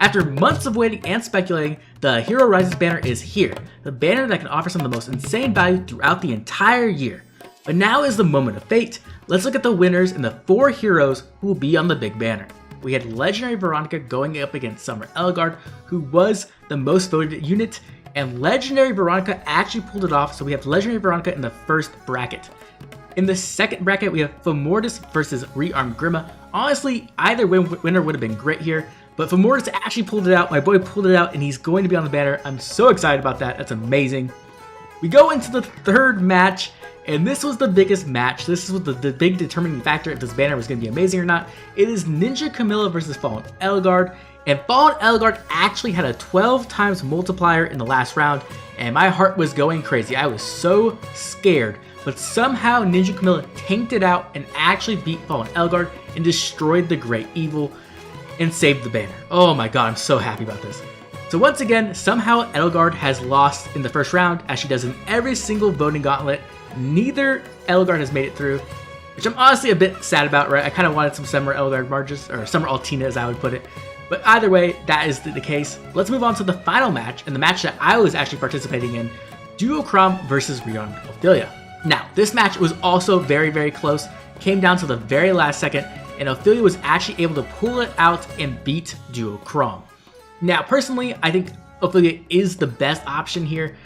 After months of waiting and speculating, the Hero Rises banner is here, the banner that can offer some of the most insane value throughout the entire year. But now is the moment of fate. Let's look at the winners and the 4 heroes who will be on the big banner. We had Legendary Veronica going up against Summer Ellegaard, who was the most voted unit, and Legendary Veronica actually pulled it off, so we have Legendary Veronica in the first bracket. In the second bracket, we have Fomortiis versus Rearmed Grima. Honestly, either winner would have been great here, but Fomortiis actually pulled it out. My boy pulled it out, and he's going to be on the banner. I'm so excited about that. That's amazing. We go into the third match, and this was the biggest match. This was the big determining factor if this banner was going to be amazing or not. It is Ninja Camilla versus Fallen Ellegaard, and Fallen Ellegaard actually had a 12 times multiplier in the last round, and my heart was going crazy. I was so scared, but somehow Ninja Camilla tanked it out and actually beat Fallen Ellegaard and destroyed the Great Evil and saved the banner. Oh my god, I'm so happy about this. So once again, somehow Ellegaard has lost in the first round, as she does in every single voting gauntlet. Neither Ellegaard has made it through, which I'm honestly a bit sad about, right? I kind of wanted some Summer Ellegaard marges, or Summer Altina as I would put it. But either way, that is the case. Let's move on to the final match, and the match that I was actually participating in, Duochrome versus Rearmed Ophelia. Now, this match was also very, very close. Came down to the very last second, and Ophelia was actually able to pull it out and beat Duochrome. Now, personally, I think Ophelia is the best option here.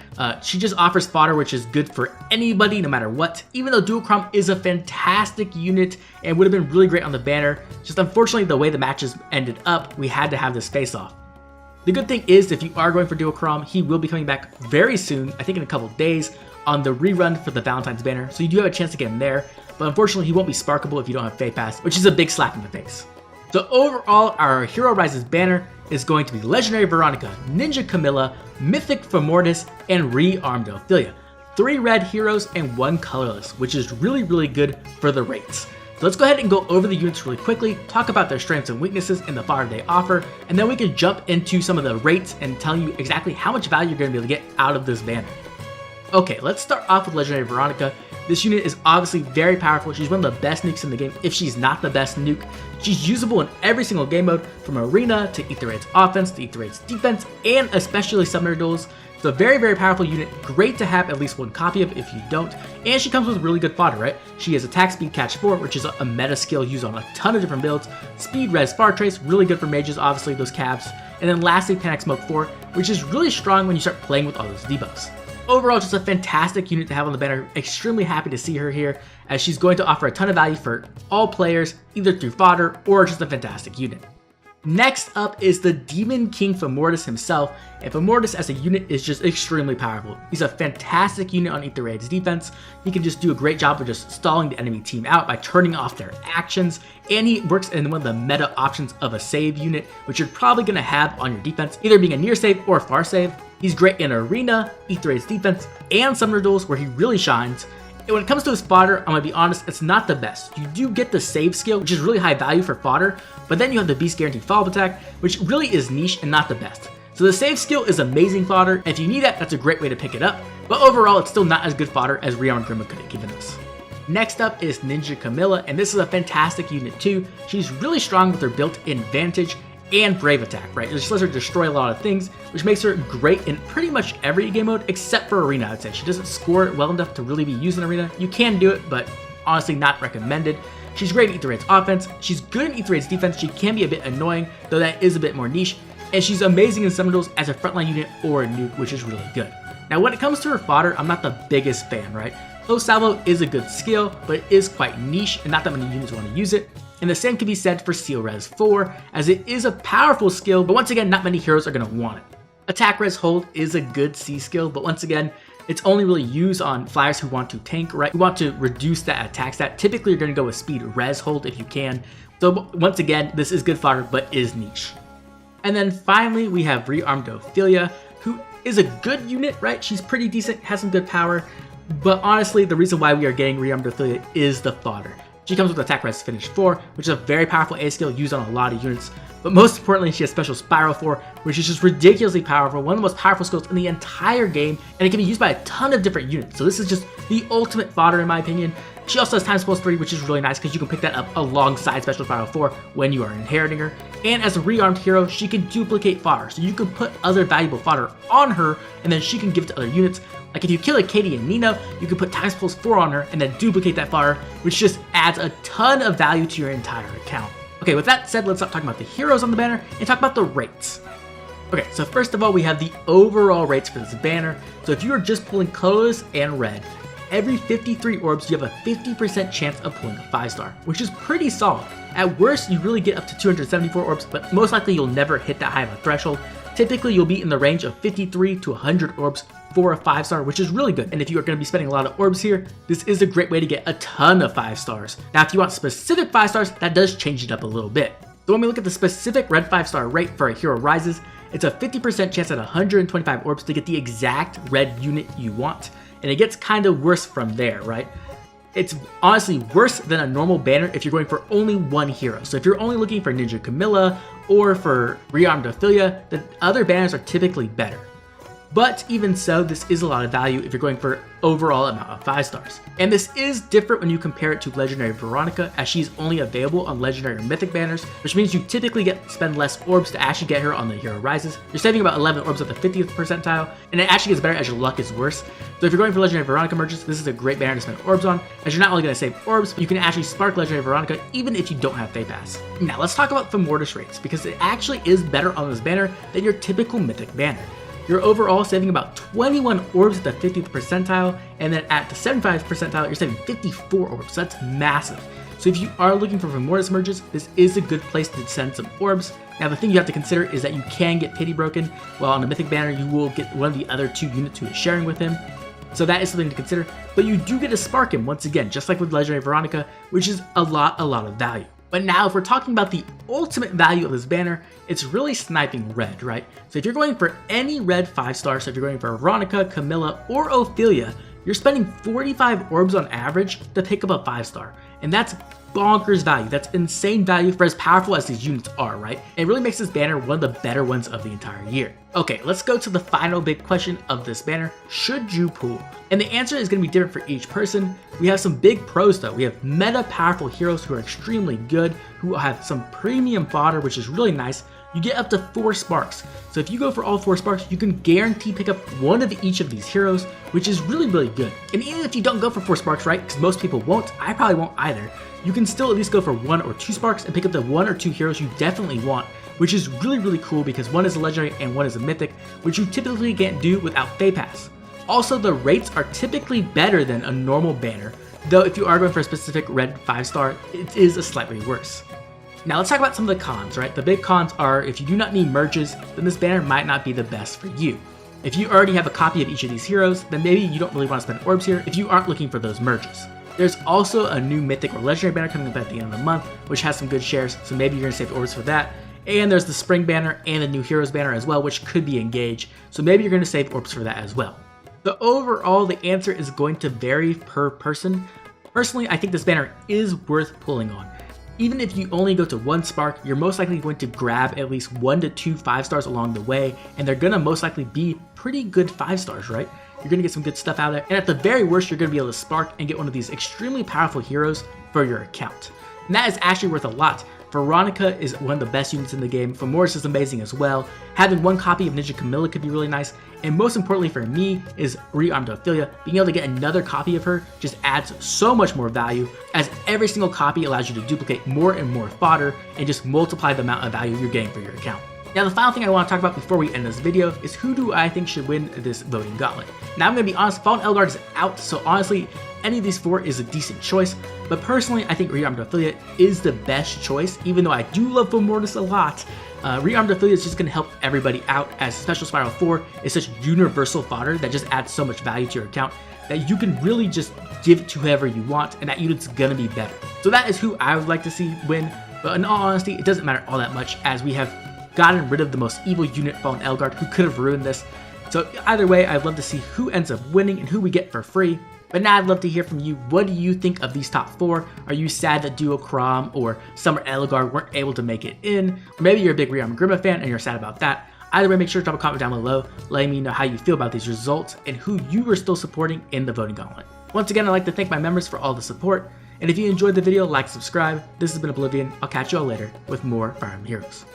She just offers fodder, which is good for anybody, no matter what. Even though Duochrome is a fantastic unit and would have been really great on the banner, just unfortunately the way the matches ended up, we had to have this face-off. The good thing is, if you are going for Duochrome, he will be coming back very soon, I think in a couple days, on the rerun for the Valentine's banner, so you do have a chance to get him there. But unfortunately, he won't be sparkable if you don't have Fate Pass, which is a big slap in the face. So overall, our Hero Rises banner is going to be Legendary Veronica, Ninja Camilla, Mythic Fomortiis, and Rearmed Ophelia. 3 red heroes and 1 colorless, which is really, really good for the rates. So let's go ahead and go over the units really quickly, talk about their strengths and weaknesses and the fodder they offer, and then we can jump into some of the rates and tell you exactly how much value you're going to be able to get out of this banner. Okay, let's start off with Legendary Veronica. This unit is obviously very powerful. She's one of the best nukes in the game, if she's not the best nuke. She's usable in every single game mode, from Arena to Aether Raid's offense to Aether Raid's defense, and especially Summoner Duels. It's a very, very powerful unit, great to have at least 1 copy of if you don't, and she comes with really good fodder, right? She has Attack Speed Catch 4, which is a meta skill used on a ton of different builds, Speed Res Far Trace, really good for mages, obviously those cabs, and then lastly Panic Smoke 4, which is really strong when you start playing with all those debuffs. Overall, just a fantastic unit to have on the banner. Extremely happy to see her here, as she's going to offer a ton of value for all players, either through fodder or just a fantastic unit. Next up is the Demon King Fomortiis himself, and Fomortiis as a unit is just extremely powerful. He's a fantastic unit on Aether Raid's defense. He can just do a great job of just stalling the enemy team out by turning off their actions, and he works in one of the meta options of a save unit, which you're probably going to have on your defense, either being a near save or a far save. He's great in Arena, Aether Raid's defense, and Summoner Duels, where he really shines. And when it comes to his fodder, I'm gonna be honest, it's not the best. You do get the save skill, which is really high value for fodder, but then you have the Beast Guaranteed Follow-Up Attack, which really is niche and not the best. So the save skill is amazing fodder, and if you need that, that's a great way to pick it up, but overall, it's still not as good fodder as Rearmed Grima could have given us. Next up is Ninja Camilla, and this is a fantastic unit too. She's really strong with her built-in Vantage and Brave Attack, right? It just lets her destroy a lot of things, which makes her great in pretty much every game mode except for Arena, I'd say. She doesn't score well enough to really be used in Arena. You can do it, but honestly not recommended. She's great in Aether Raid's offense. She's good in Aether Raid's defense. She can be a bit annoying, though that is a bit more niche. And she's amazing in Summoner Duels as a frontline unit or a nuke, which is really good. Now, when it comes to her fodder, I'm not the biggest fan, right? Though Salvo is a good skill, but it is quite niche and not that many units want to use it. And the same can be said for Seal Res 4, as it is a powerful skill, but once again, not many heroes are going to want it. Attack Res Hold is a good C skill, but once again, it's only really used on flyers who want to tank, right? Who want to reduce that attack stat. Typically, you're going to go with Speed Res Hold if you can. So once again, this is good fodder, but is niche. And then finally, we have Rearmed Ophelia, who is a good unit, right? She's pretty decent, has some good power, but honestly, the reason why we are getting Rearmed Ophelia is the fodder. She comes with Attack Res Finish 4, which is a very powerful A skill used on a lot of units, but most importantly, she has Special Spiral 4, which is just ridiculously powerful, one of the most powerful skills in the entire game, and it can be used by a ton of different units. So this is just the ultimate fodder in my opinion, She also has times plus 3, which is really nice because you can pick that up alongside Special Spiral 4 when you are inheriting her. And as a rearmed hero, she can duplicate fodder, so you can put other valuable fodder on her and then she can give it to other units. Like if you kill a Katie and Nina, you can put times plus 4 on her and then duplicate that fodder, which just adds a ton of value to your entire account. Okay, with that said, let's stop talking about the heroes on the banner and talk about the rates. Okay, so first of all, we have the overall rates for this banner. So if you are just pulling colorless and red, every 53 orbs, you have a 50% chance of pulling a 5-star, which is pretty solid. At worst, you really get up to 274 orbs, but most likely you'll never hit that high of a threshold. Typically, you'll be in the range of 53 to 100 orbs for a 5-star, which is really good. And if you are going to be spending a lot of orbs here, this is a great way to get a ton of 5-stars. Now, if you want specific 5-stars, that does change it up a little bit. So when we look at the specific red 5-star rate for a hero rises, it's a 50% chance at 125 orbs to get the exact red unit you want. And it gets kind of worse from there, right? It's honestly worse than a normal banner if you're going for only one hero. So if you're only looking for Ninja Camilla or for Rearmed Ophelia, the other banners are typically better. But even so, this is a lot of value if you're going for overall amount of 5-stars. And this is different when you compare it to Legendary Veronica, as she's only available on Legendary or Mythic banners, which means you typically spend less orbs to actually get her on the hero rises. You're saving about 11 orbs at the 50th percentile, and it actually gets better as your luck is worse. So if you're going for Legendary Veronica merges, this is a great banner to spend orbs on, as you're not only going to save orbs, but you can actually spark Legendary Veronica even if you don't have Fey Pass. Now let's talk about Fomortiis rates, because it actually is better on this banner than your typical Mythic banner. You're overall saving about 21 orbs at the 50th percentile, and then at the 75th percentile, you're saving 54 orbs, so that's massive. So if you are looking for Fomortiis merges, this is a good place to send some orbs. Now the thing you have to consider is that you can get Pity Broken, while on a Mythic banner you will get one of the other 2 units who is sharing with him. So that is something to consider, but you do get to spark him once again, just like with Legendary Veronica, which is a lot of value. But now if we're talking about the ultimate value of this banner, it's really sniping red, right? So if you're going for any red 5-star, so if you're going for Veronica, Camilla, or Ophelia, you're spending 45 orbs on average to pick up a 5-star. And that's bonkers value. That's insane value for as powerful as these units are, right? It really makes this banner one of the better ones of the entire year. Okay, let's go to the final big question of this banner. Should you pull? And the answer is going to be different for each person. We have some big pros though. We have meta powerful heroes who are extremely good, who have some premium fodder, which is really nice. You get up to 4 sparks. So if you go for all 4 sparks, you can guarantee pick up one of each of these heroes, which is really good. And even if you don't go for 4 sparks, right, because most people won't, I probably won't either, you can still at least go for 1 or 2 sparks and pick up the 1 or 2 heroes you definitely want, which is really cool because one is a legendary and one is a mythic, which you typically can't do without Fey Pass. Also, the rates are typically better than a normal banner, though if you are going for a specific red 5-star, it is a slightly worse. Now let's talk about some of the cons, right? The big cons are if you do not need merges, then this banner might not be the best for you. If you already have a copy of each of these heroes, then maybe you don't really want to spend orbs here if you aren't looking for those merges. There's also a new mythic or legendary banner coming up at the end of the month, which has some good shares, so maybe you're going to save orbs for that. And there's the spring banner and the new heroes banner as well, which could be engaged, so maybe you're going to save orbs for that as well. So overall, the answer is going to vary per person. Personally, I think this banner is worth pulling on. Even if you only go to 1 spark, you're most likely going to grab at least 1 to 2 5-stars along the way, and they're gonna most likely be pretty good 5-stars, right? You're gonna get some good stuff out of it, and at the very worst, you're gonna be able to spark and get one of these extremely powerful heroes for your account. And that is actually worth a lot. Veronica is one of the best units in the game. Fomortiis is amazing as well. Having 1 copy of Ninja Camilla could be really nice. And most importantly for me is Rearmed Ophelia. Being able to get another copy of her just adds so much more value, as every single copy allows you to duplicate more and more fodder and just multiply the amount of value you're getting for your account. Now the final thing I want to talk about before we end this video is who do I think should win this voting gauntlet. Now I'm going to be honest, Fallen Elgard is out, so honestly any of these 4 is a decent choice, but personally I think Rearmed Ophelia is the best choice, even though I do love Fomortiis a lot. Rearmed Ophelia is just going to help everybody out, as Special Spiral 4 is such universal fodder that just adds so much value to your account that you can really just give it to whoever you want, and that unit's going to be better. So that is who I would like to see win, but in all honesty it doesn't matter all that much, as we have gotten rid of the most evil unit, Fallen Elgard, who could have ruined this. So either way, I'd love to see who ends up winning and who we get for free. But now I'd love to hear from you. What do you think of these top 4? Are you sad that Duo Crom or Summer Elgard weren't able to make it in? Or maybe you're a big Rearmed Grima fan and you're sad about that. Either way, make sure to drop a comment down below letting me know how you feel about these results and who you are still supporting in the voting gauntlet. Once again, I'd like to thank my members for all the support, and if you enjoyed the video, like, subscribe. This has been Oblivion. I'll catch you all later with more Fire Emblem Heroes.